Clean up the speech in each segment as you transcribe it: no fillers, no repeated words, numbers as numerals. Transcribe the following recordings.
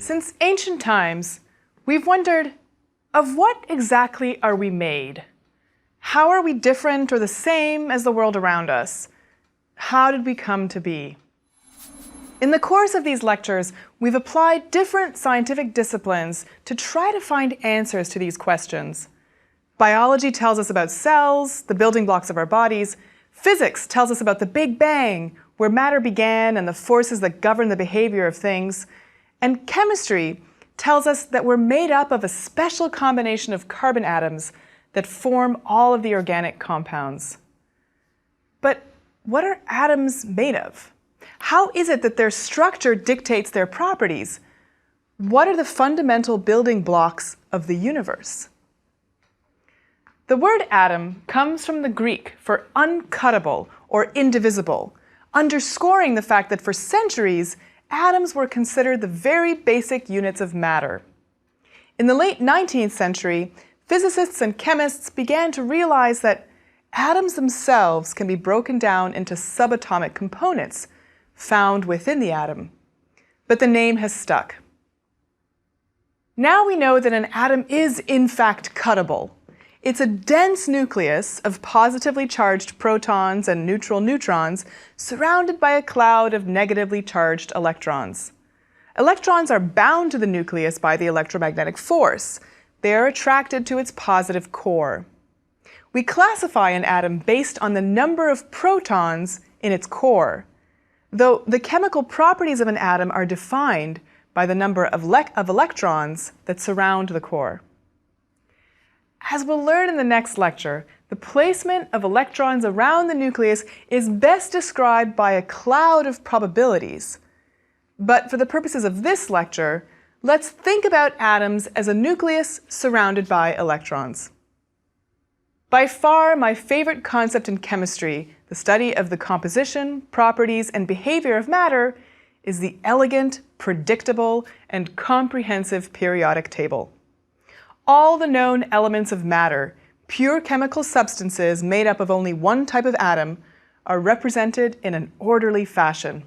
Since ancient times, we've wondered, of what exactly are we made? How are we different or the same as the world around us? How did we come to be? In the course of these lectures, we've applied different scientific disciplines to try to find answers to these questions. Biology tells us about cells, the building blocks of our bodies. Physics tells us about the Big Bang, where matter began and the forces that govern the behavior of things. And chemistry tells us that we're made up of a special combination of carbon atoms that form all of the organic compounds. But what are atoms made of? How is it that their structure dictates their properties? What are the fundamental building blocks of the universe? The word atom comes from the Greek for uncuttable or indivisible, underscoring the fact that for centuries, atoms were considered the very basic units of matter. In the late 19th century, physicists and chemists began to realize that atoms themselves can be broken down into subatomic components found within the atom. But the name has stuck. Now we know that an atom is in fact cuttable. It's a dense nucleus of positively charged protons and neutral neutrons surrounded by a cloud of negatively charged electrons. Electrons are bound to the nucleus by the electromagnetic force. They are attracted to its positive core. We classify an atom based on the number of protons in its core, though the chemical properties of an atom are defined by the number of electrons that surround the core. As we'll learn in the next lecture, the placement of electrons around the nucleus is best described by a cloud of probabilities. But for the purposes of this lecture, let's think about atoms as a nucleus surrounded by electrons. By far my favorite concept in chemistry, the study of the composition, properties, and behavior of matter, is the elegant, predictable, and comprehensive periodic table. All the known elements of matter, pure chemical substances made up of only one type of atom, are represented in an orderly fashion.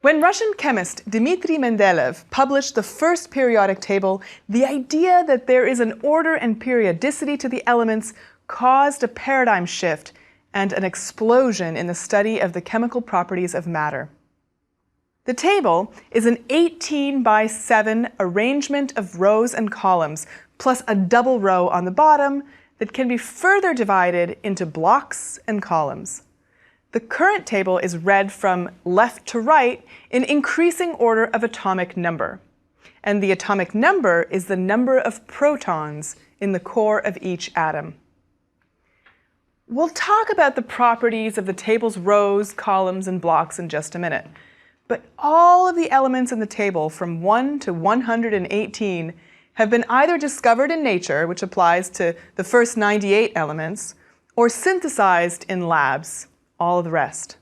When Russian chemist Dmitry Mendeleev published the first periodic table, the idea that there is an order and periodicity to the elements caused a paradigm shift and an explosion in the study of the chemical properties of matter. The table is an 18 by 7 arrangement of rows and columns, plus a double row on the bottom that can be further divided into blocks and columns. The current table is read from left to right in increasing order of atomic number. And the atomic number is the number of protons in the core of each atom. We'll talk about the properties of the table's rows, columns, and blocks in just a minute. But all of the elements in the table from 1 to 118 have been either discovered in nature, which applies to the first 98 elements, or synthesized in labs, all of the rest.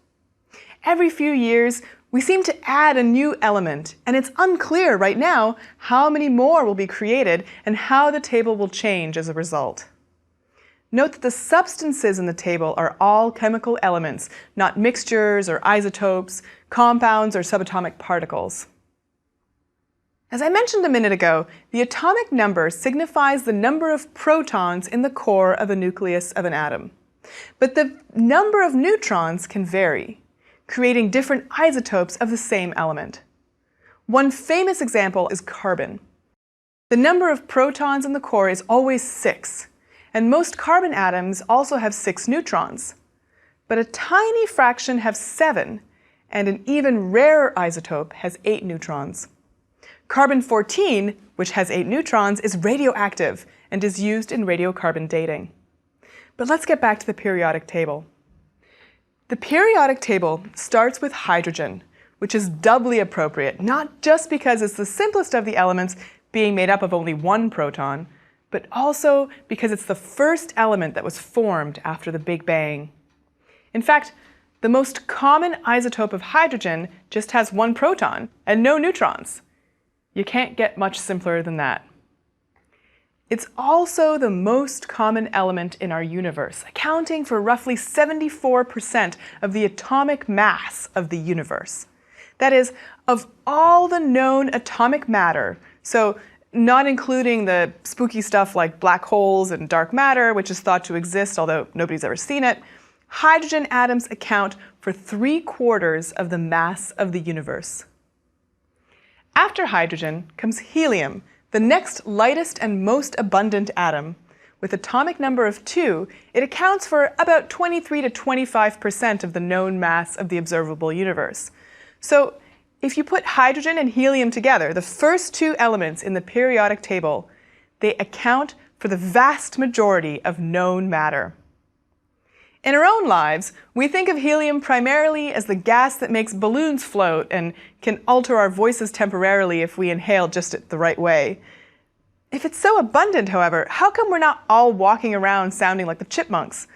Every few years, we seem to add a new element, and it's unclear right now how many more will be created and how the table will change as a result. Note that the substances in the table are all chemical elements, not mixtures or isotopes, compounds or subatomic particles. As I mentioned a minute ago, the atomic number signifies the number of protons in the core of the nucleus of an atom. But the number of neutrons can vary, creating different isotopes of the same element. One famous example is carbon. The number of protons in the core is always 6. And most carbon atoms also have 6 neutrons. But a tiny fraction have 7, and an even rarer isotope has 8 neutrons. Carbon-14, which has 8 neutrons, is radioactive and is used in radiocarbon dating. But let's get back to the periodic table. The periodic table starts with hydrogen, which is doubly appropriate, not just because it's the simplest of the elements, being made up of only one proton, but also because it's the first element that was formed after the Big Bang. In fact, the most common isotope of hydrogen just has one proton and no neutrons. You can't get much simpler than that. It's also the most common element in our universe, accounting for roughly 74% of the atomic mass of the universe. That is, Of all the known atomic matter, so not including the spooky stuff like black holes and dark matter, which is thought to exist, although nobody's ever seen it, hydrogen atoms account for 3/4 of the mass of the universe. After hydrogen comes helium, the next lightest and most abundant atom. With atomic number of 2, it accounts for about 23 to 25% of the known mass of the observable universe. So if you put hydrogen and helium together, the first 2 elements in the periodic table, they account for the vast majority of known matter. In our own lives, we think of helium primarily as the gas that makes balloons float and can alter our voices temporarily if we inhale just the right way. If it's so abundant, however, how come we're not all walking around sounding like the chipmunks?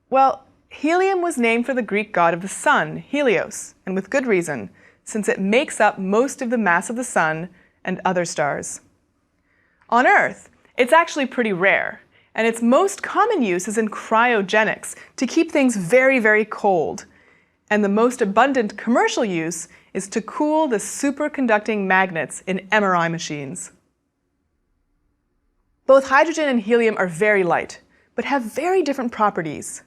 Well, helium was named for the Greek god of the sun, Helios, and with good reason, since it makes up most of the mass of the sun and other stars. On Earth, it's actually pretty rare, and its most common use is in cryogenics, to keep things very, very cold. And the most abundant commercial use is to cool the superconducting magnets in MRI machines. Both hydrogen and helium are very light, but have very different properties.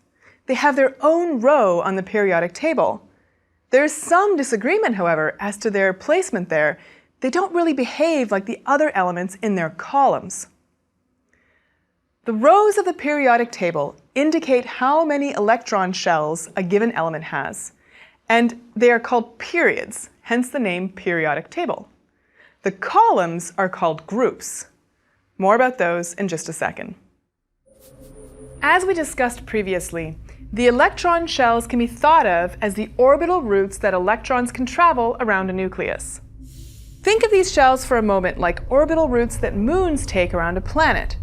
They have their own row on the periodic table. There is some disagreement, however, as to their placement there. They don't really behave like the other elements in their columns. The rows of the periodic table indicate how many electron shells a given element has, and they are called periods, hence the name periodic table. The columns are called groups. More about those in just a second. As we discussed previously, the electron shells can be thought of as the orbital routes that electrons can travel around a nucleus. Think of these shells for a moment like orbital routes that moons take around a planet.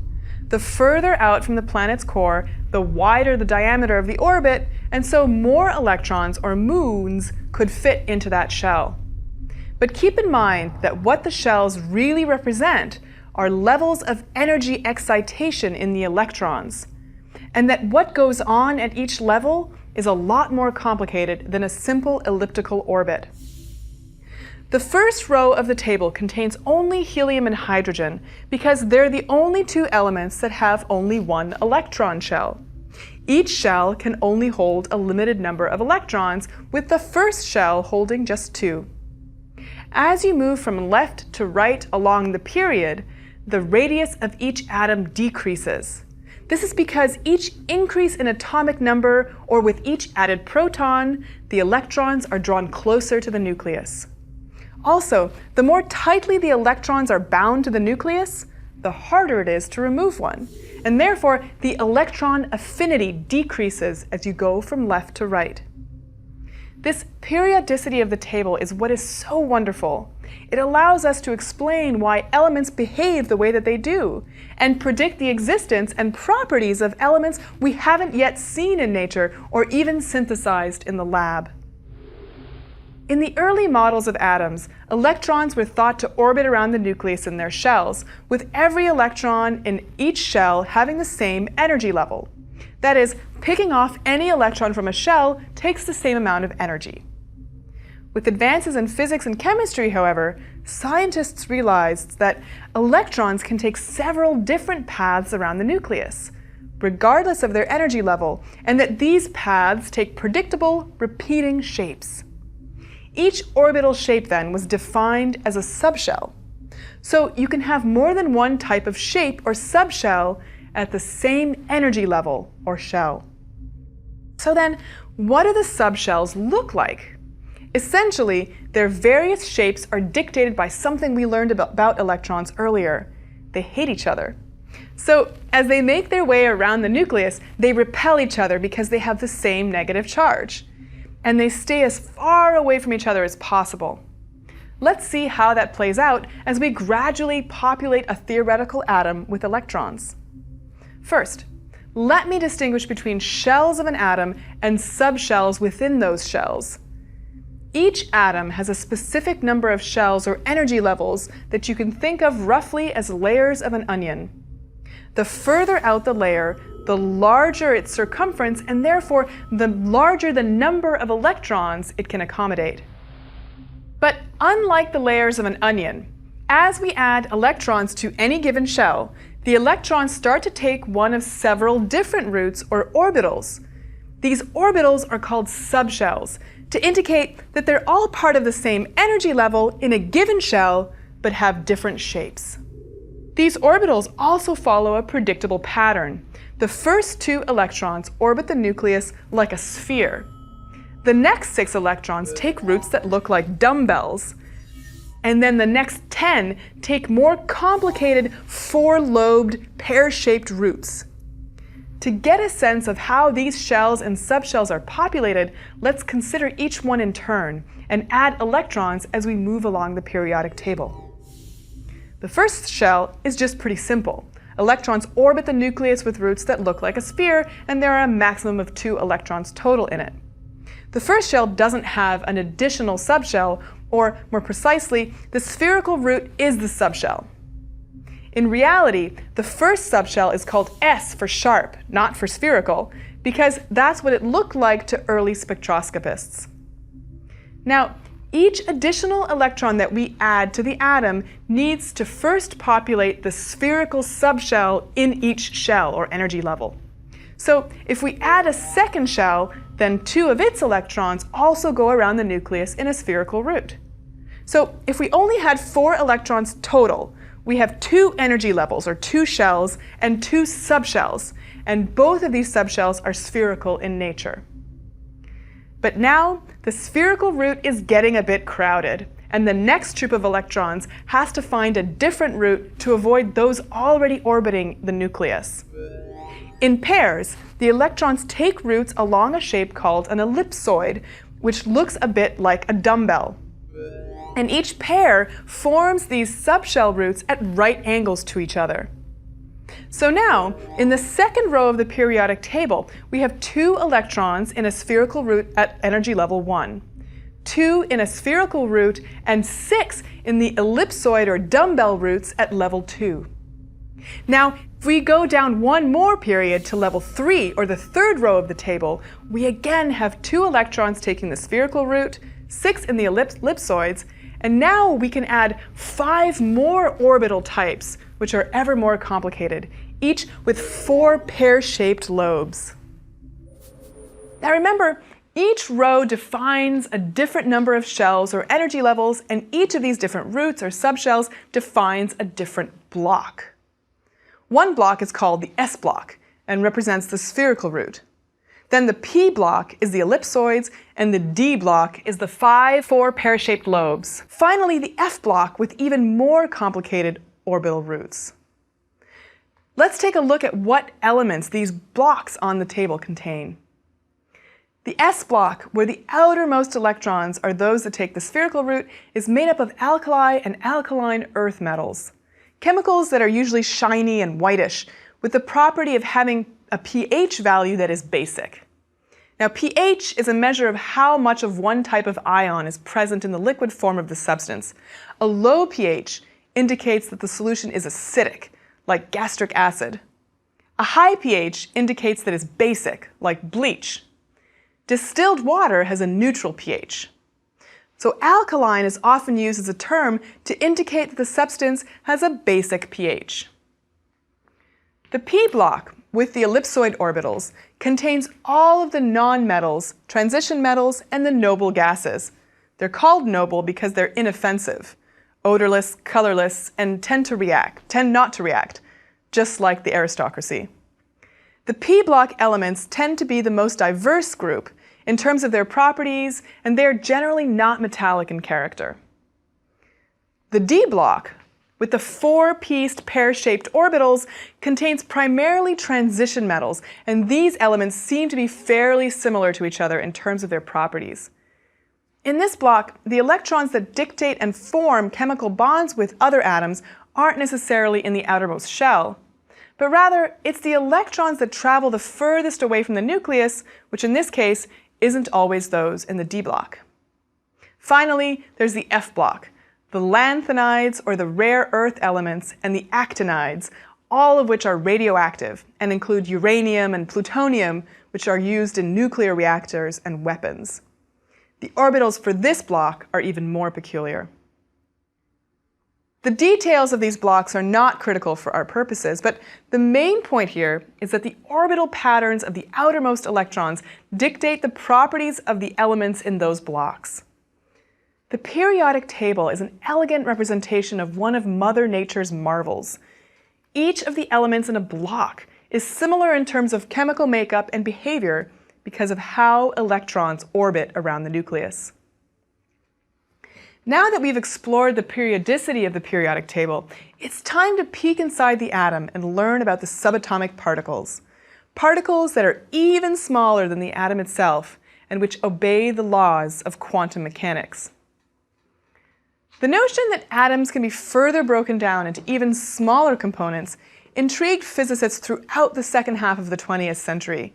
The further out from the planet's core, the wider the diameter of the orbit, and so more electrons or moons could fit into that shell. But keep in mind that what the shells really represent are levels of energy excitation in the electrons, and that what goes on at each level is a lot more complicated than a simple elliptical orbit. The first row of the table contains only helium and hydrogen because they're the only 2 elements that have only 1 electron shell. Each shell can only hold a limited number of electrons, with the first shell holding just 2. As you move from left to right along the period, the radius of each atom decreases. This is because each increase in atomic number, or with each added proton, the electrons are drawn closer to the nucleus. Also, the more tightly the electrons are bound to the nucleus, the harder it is to remove one, and therefore the electron affinity decreases as you go from left to right. This periodicity of the table is what is so wonderful. It allows us to explain why elements behave the way that they do, and predict the existence and properties of elements we haven't yet seen in nature or even synthesized in the lab. In the early models of atoms, electrons were thought to orbit around the nucleus in their shells, with every electron in each shell having the same energy level. That is, picking off any electron from a shell takes the same amount of energy. With advances in physics and chemistry, however, scientists realized that electrons can take several different paths around the nucleus, regardless of their energy level, and that these paths take predictable, repeating shapes. Each orbital shape then was defined as a subshell. So you can have more than one type of shape or subshell at the same energy level or shell. So then, what do the subshells look like? Essentially, their various shapes are dictated by something we learned about electrons earlier. They hate each other. So as they make their way around the nucleus, they repel each other because they have the same negative charge. And they stay as far away from each other as possible. Let's see how that plays out as we gradually populate a theoretical atom with electrons. First, let me distinguish between shells of an atom and subshells within those shells. Each atom has a specific number of shells or energy levels that you can think of roughly as layers of an onion. The further out the layer, the larger its circumference, and therefore the larger the number of electrons it can accommodate. But unlike the layers of an onion, as we add electrons to any given shell, the electrons start to take one of several different routes or orbitals. These orbitals are called subshells to indicate that they're all part of the same energy level in a given shell, but have different shapes. These orbitals also follow a predictable pattern. The first 2 electrons orbit the nucleus like a sphere. The next 6 electrons take routes that look like dumbbells. And then the next 10 take more complicated 4-lobed, pear-shaped routes. To get a sense of how these shells and subshells are populated, let's consider each one in turn and add electrons as we move along the periodic table. The first shell is just pretty simple. Electrons orbit the nucleus with routes that look like a sphere, and there are a maximum of 2 electrons total in it. The first shell doesn't have an additional subshell, or more precisely, the spherical root is the subshell. In reality, the first subshell is called S for sharp, not for spherical, because that's what it looked like to early spectroscopists. Now, each additional electron that we add to the atom needs to first populate the spherical subshell in each shell or energy level. So if we add a second shell, then 2 of its electrons also go around the nucleus in a spherical route. So if we only had 4 electrons total, we have 2 energy levels, or 2 shells, and 2 subshells, and both of these subshells are spherical in nature. But now, the spherical route is getting a bit crowded, and the next troop of electrons has to find a different route to avoid those already orbiting the nucleus. In pairs, the electrons take routes along a shape called an ellipsoid, which looks a bit like a dumbbell. And each pair forms these subshell routes at right angles to each other. So now, in the second row of the periodic table, we have 2 electrons in a spherical route at energy level 1, 2 in a spherical route, and 6 in the ellipsoid or dumbbell routes at level 2. Now, if we go down one more period to level 3, or the third row of the table, we again have 2 electrons taking the spherical route, 6 in the ellipsoids, and now we can add 5 more orbital types, which are ever more complicated, each with 4 pear-shaped lobes. Now remember, each row defines a different number of shells or energy levels, and each of these different routes or subshells defines a different block. One block is called the S block and represents the spherical route. Then the P block is the ellipsoids, and the D block is the 5 4 pear-shaped lobes. Finally, the F block with even more complicated orbital routes. Let's take a look at what elements these blocks on the table contain. The S block, where the outermost electrons are those that take the spherical route, is made up of alkali and alkaline earth metals, chemicals that are usually shiny and whitish, with the property of having a pH value that is basic. Now, pH is a measure of how much of one type of ion is present in the liquid form of the substance. A low pH indicates that the solution is acidic, like gastric acid. A high pH indicates that it's basic, like bleach. Distilled water has a neutral pH. So alkaline is often used as a term to indicate that the substance has a basic pH. The P block, with the ellipsoid orbitals, contains all of the nonmetals, transition metals, and the noble gases. They're called noble because they're inoffensive, odorless, colorless, and tend not to react, just like the aristocracy. The P block elements tend to be the most diverse group in terms of their properties, and they are generally not metallic in character. The D block, with the 4-pieced pear-shaped orbitals, contains primarily transition metals, and these elements seem to be fairly similar to each other in terms of their properties. In this block, the electrons that dictate and form chemical bonds with other atoms aren't necessarily in the outermost shell, but rather it's the electrons that travel the furthest away from the nucleus, which in this case isn't always those in the D block. Finally, there's the F block, the lanthanides, or the rare earth elements, and the actinides, all of which are radioactive and include uranium and plutonium, which are used in nuclear reactors and weapons. The orbitals for this block are even more peculiar. The details of these blocks are not critical for our purposes, but the main point here is that the orbital patterns of the outermost electrons dictate the properties of the elements in those blocks. The periodic table is an elegant representation of one of Mother Nature's marvels. Each of the elements in a block is similar in terms of chemical makeup and behavior because of how electrons orbit around the nucleus. Now that we've explored the periodicity of the periodic table, it's time to peek inside the atom and learn about the subatomic particles. Particles that are even smaller than the atom itself and which obey the laws of quantum mechanics. The notion that atoms can be further broken down into even smaller components intrigued physicists throughout the second half of the 20th century.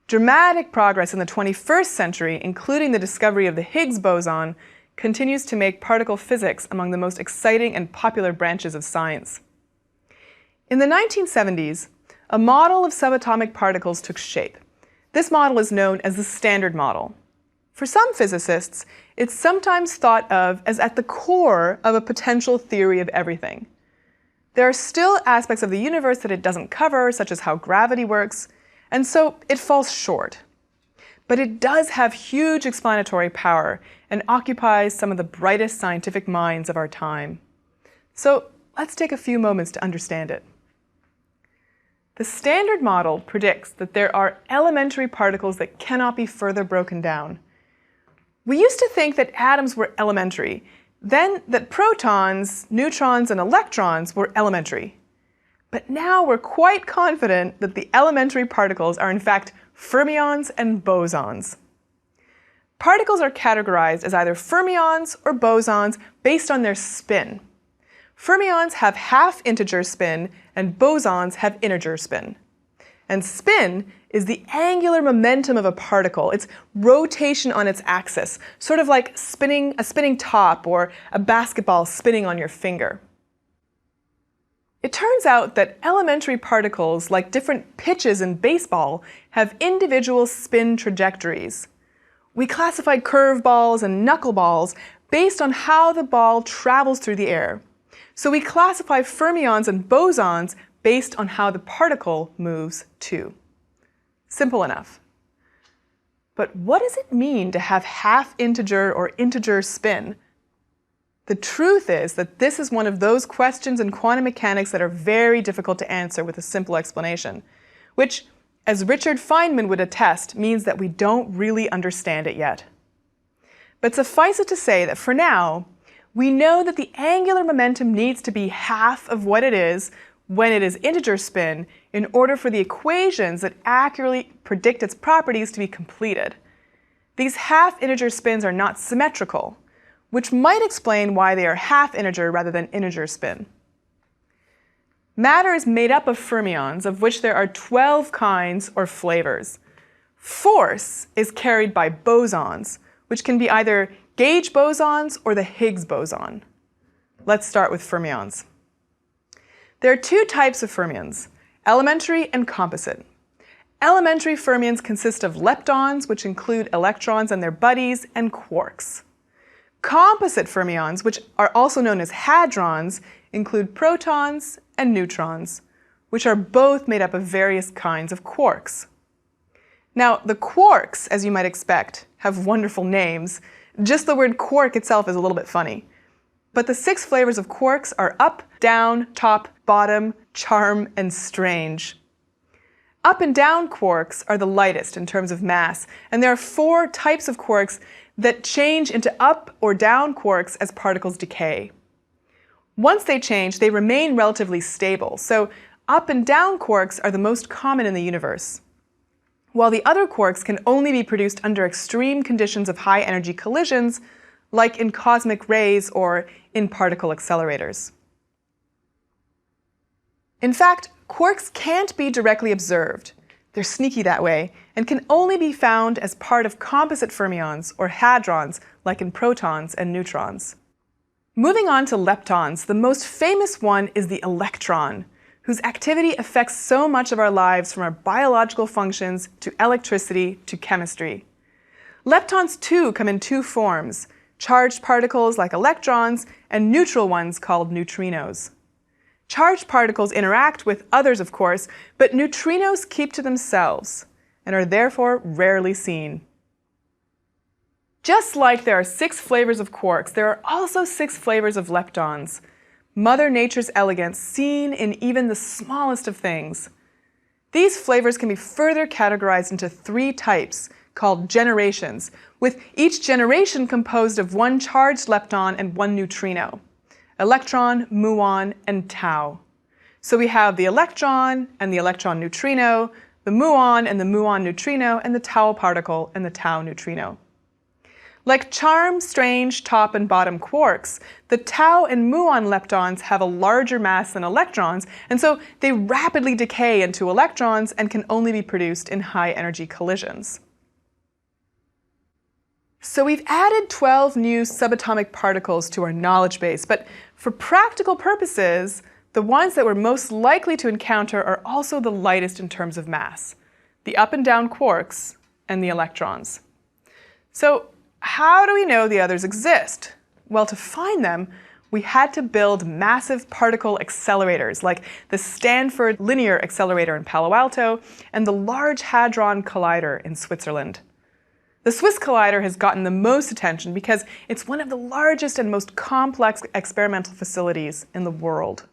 Dramatic progress in the 21st century, including the discovery of the Higgs boson, continues to make particle physics among the most exciting and popular branches of science. In the 1970s, a model of subatomic particles took shape. This model is known as the Standard Model. For some physicists, it's sometimes thought of as at the core of a potential theory of everything. There are still aspects of the universe that it doesn't cover, such as how gravity works, and so it falls short. But it does have huge explanatory power and occupies some of the brightest scientific minds of our time. So let's take a few moments to understand it. The Standard Model predicts that there are elementary particles that cannot be further broken down. We used to think that atoms were elementary, then that protons, neutrons, and electrons were elementary. But now we're quite confident that the elementary particles are in fact fermions and bosons. Particles are categorized as either fermions or bosons based on their spin. Fermions have half-integer spin and bosons have integer spin. And spin is the angular momentum of a particle, its rotation on its axis, sort of like a spinning top or a basketball spinning on your finger. It turns out that elementary particles, like different pitches in baseball, have individual spin trajectories. We classify curveballs and knuckleballs based on how the ball travels through the air. So we classify fermions and bosons based on how the particle moves too. Simple enough. But what does it mean to have half-integer or integer spin? The truth is that this is one of those questions in quantum mechanics that are very difficult to answer with a simple explanation, which, as Richard Feynman would attest, means that we don't really understand it yet. But suffice it to say that for now, we know that the angular momentum needs to be half of what it is when it is integer spin in order for the equations that accurately predict its properties to be completed. These half-integer spins are not symmetrical, which might explain why they are half-integer rather than integer spin. Matter is made up of fermions, of which there are 12 kinds or flavors. Force is carried by bosons, which can be either gauge bosons or the Higgs boson. Let's start with fermions. There are two types of fermions, elementary and composite. Elementary fermions consist of leptons, which include electrons and their buddies, and quarks. Composite fermions, which are also known as hadrons, include protons and neutrons, which are both made up of various kinds of quarks. Now, the quarks, as you might expect, have wonderful names. Just the word quark itself is a little bit funny. But the 6 flavors of quarks are up, down, top, bottom, charm, and strange. Up and down quarks are the lightest in terms of mass, and there are 4 types of quarks that change into up or down quarks as particles decay. Once they change, they remain relatively stable, so up and down quarks are the most common in the universe, while the other quarks can only be produced under extreme conditions of high energy collisions, like in cosmic rays or in particle accelerators. In fact, quarks can't be directly observed. They're sneaky that way, and can only be found as part of composite fermions or hadrons, like in protons and neutrons. Moving on to leptons, the most famous one is the electron, whose activity affects so much of our lives, from our biological functions to electricity to chemistry. Leptons too come in two forms: charged particles like electrons and neutral ones called neutrinos. Charged particles interact with others, of course, but neutrinos keep to themselves and are therefore rarely seen. Just like there are 6 flavors of quarks, there are also 6 flavors of leptons. Mother Nature's elegance seen in even the smallest of things. These flavors can be further categorized into 3 types, called generations, with each generation composed of 1 charged lepton and 1 neutrino: electron, muon, and tau. So we have the electron and the electron neutrino, the muon and the muon neutrino, and the tau particle and the tau neutrino. Like charm, strange, top and bottom quarks, the tau and muon leptons have a larger mass than electrons, and so they rapidly decay into electrons and can only be produced in high-energy collisions. So we've added 12 new subatomic particles to our knowledge base, but for practical purposes, the ones that we're most likely to encounter are also the lightest in terms of mass: the up and down quarks and the electrons. So how do we know the others exist? Well, to find them, we had to build massive particle accelerators like the Stanford Linear Accelerator in Palo Alto and the Large Hadron Collider in Switzerland. The Swiss Collider has gotten the most attention because it's one of the largest and most complex experimental facilities in the world.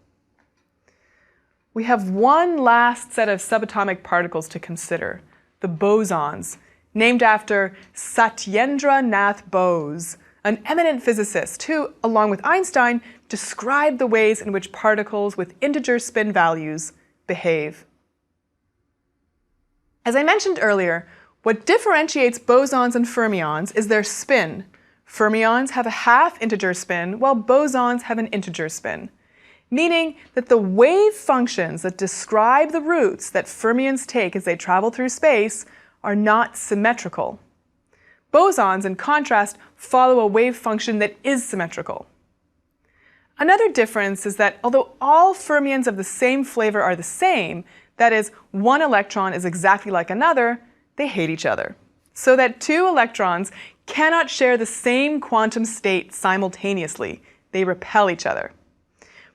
We have one last set of subatomic particles to consider: the bosons, named after Satyendra Nath Bose, an eminent physicist who, along with Einstein, described the ways in which particles with integer spin values behave. As I mentioned earlier, what differentiates bosons and fermions is their spin. Fermions have a half-integer spin, while bosons have an integer spin, meaning that the wave functions that describe the routes that fermions take as they travel through space are not symmetrical. Bosons, in contrast, follow a wave function that is symmetrical. Another difference is that although all fermions of the same flavor are the same, that is, one electron is exactly like another, they hate each other. So that 2 electrons cannot share the same quantum state simultaneously. They repel each other.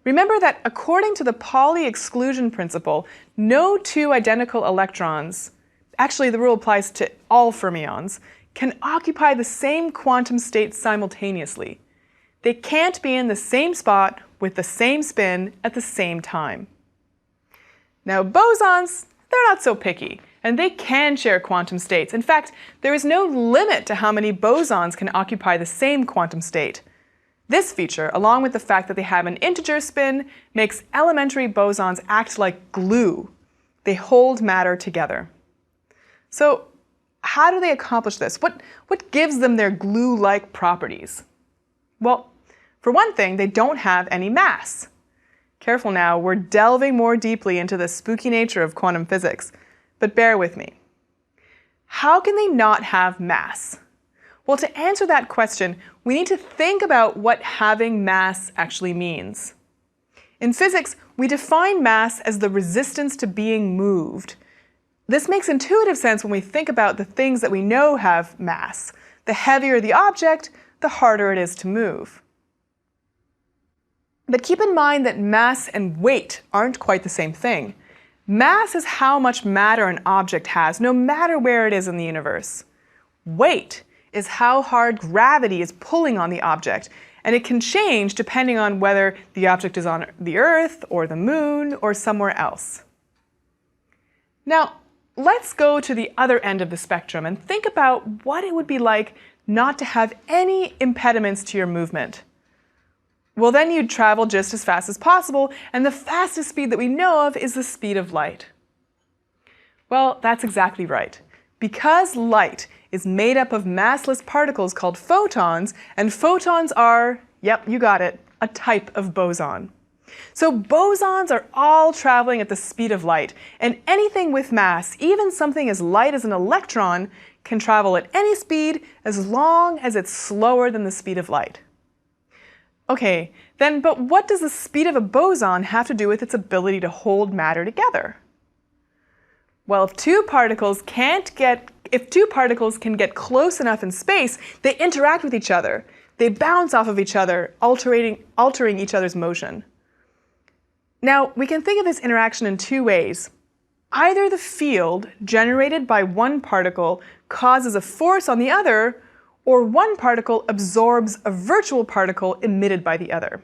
Remember that according to the Pauli exclusion principle, no 2 identical electrons, actually the rule applies to all fermions, can occupy the same quantum state simultaneously. They can't be in the same spot with the same spin at the same time. Now bosons, they're not so picky, and they can share quantum states. In fact, there is no limit to how many bosons can occupy the same quantum state. This feature, along with the fact that they have an integer spin, makes elementary bosons act like glue. They hold matter together. So how do they accomplish this? What gives them their glue-like properties? Well, for one thing, they don't have any mass. Careful now, we're delving more deeply into the spooky nature of quantum physics, but bear with me. How can they not have mass? Well, to answer that question, we need to think about what having mass actually means. In physics, we define mass as the resistance to being moved. This makes intuitive sense when we think about the things that we know have mass. The heavier the object, the harder it is to move. But keep in mind that mass and weight aren't quite the same thing. Mass is how much matter an object has, no matter where it is in the universe. Weight is how hard gravity is pulling on the object, and it can change depending on whether the object is on the Earth or the Moon or somewhere else. Now, let's go to the other end of the spectrum and think about what it would be like not to have any impediments to your movement. Well, then you'd travel just as fast as possible, and the fastest speed that we know of is the speed of light. Well, that's exactly right. Because light is made up of massless particles called photons, and photons are, yep, you got it, a type of boson. So bosons are all traveling at the speed of light, and anything with mass, even something as light as an electron, can travel at any speed as long as it's slower than the speed of light. Okay, then, but what does the speed of a boson have to do with its ability to hold matter together? Well, if 2 particles can't get if two particles can get close enough in space, they interact with each other. They bounce off of each other, altering each other's motion. Now, we can think of this interaction in two ways. Either the field generated by one particle causes a force on the other, or one particle absorbs a virtual particle emitted by the other.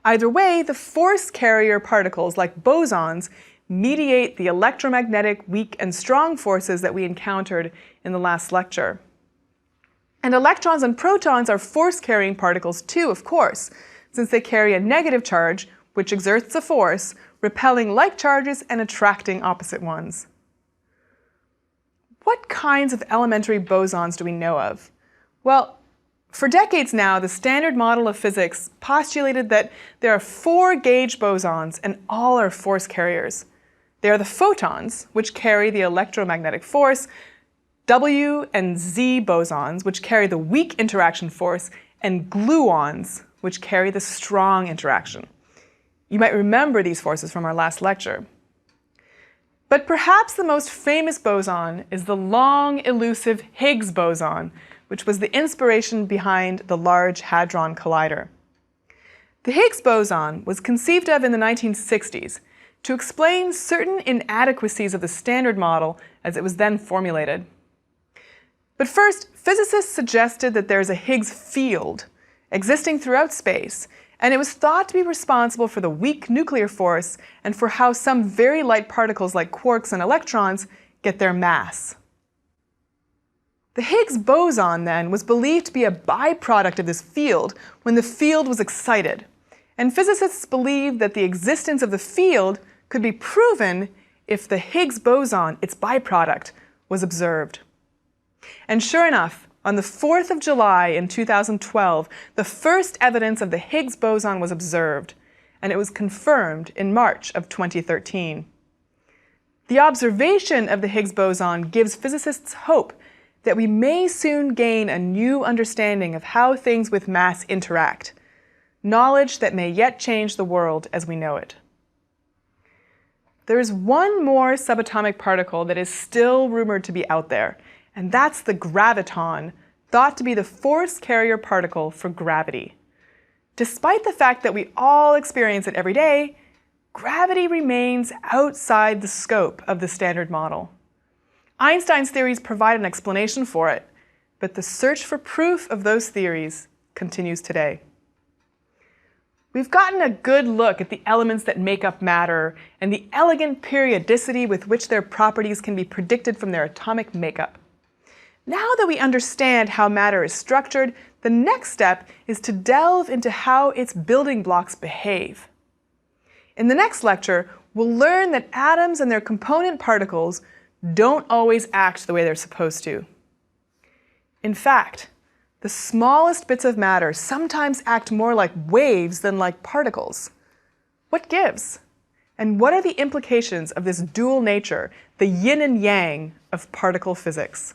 Either way, the force carrier particles, like bosons, mediate the electromagnetic weak and strong forces that we encountered in the last lecture. And electrons and protons are force-carrying particles too, of course, since they carry a negative charge, which exerts a force, repelling like charges and attracting opposite ones. What kinds of elementary bosons do we know of? Well, for decades now, the Standard Model of Physics postulated that there are 4 gauge bosons and all are force carriers. They are the photons, which carry the electromagnetic force, W and Z bosons, which carry the weak interaction force, and gluons, which carry the strong interaction. You might remember these forces from our last lecture. But perhaps the most famous boson is the long, elusive Higgs boson, which was the inspiration behind the Large Hadron Collider. The Higgs boson was conceived of in the 1960s to explain certain inadequacies of the Standard Model as it was then formulated. But first, physicists suggested that there is a Higgs field existing throughout space, and it was thought to be responsible for the weak nuclear force and for how some very light particles like quarks and electrons get their mass. The Higgs boson, then, was believed to be a byproduct of this field when the field was excited, and physicists believed that the existence of the field could be proven if the Higgs boson, its byproduct, was observed. And sure enough, on the 4th of July in 2012, the first evidence of the Higgs boson was observed, and it was confirmed in March of 2013. The observation of the Higgs boson gives physicists hope that we may soon gain a new understanding of how things with mass interact, knowledge that may yet change the world as we know it. There is one more subatomic particle that is still rumored to be out there, and that's the graviton, thought to be the force carrier particle for gravity. Despite the fact that we all experience it every day, gravity remains outside the scope of the Standard Model. Einstein's theories provide an explanation for it, but the search for proof of those theories continues today. We've gotten a good look at the elements that make up matter and the elegant periodicity with which their properties can be predicted from their atomic makeup. Now that we understand how matter is structured, the next step is to delve into how its building blocks behave. In the next lecture, we'll learn that atoms and their component particles don't always act the way they're supposed to. In fact, the smallest bits of matter sometimes act more like waves than like particles. What gives? And what are the implications of this dual nature, the yin and yang of particle physics?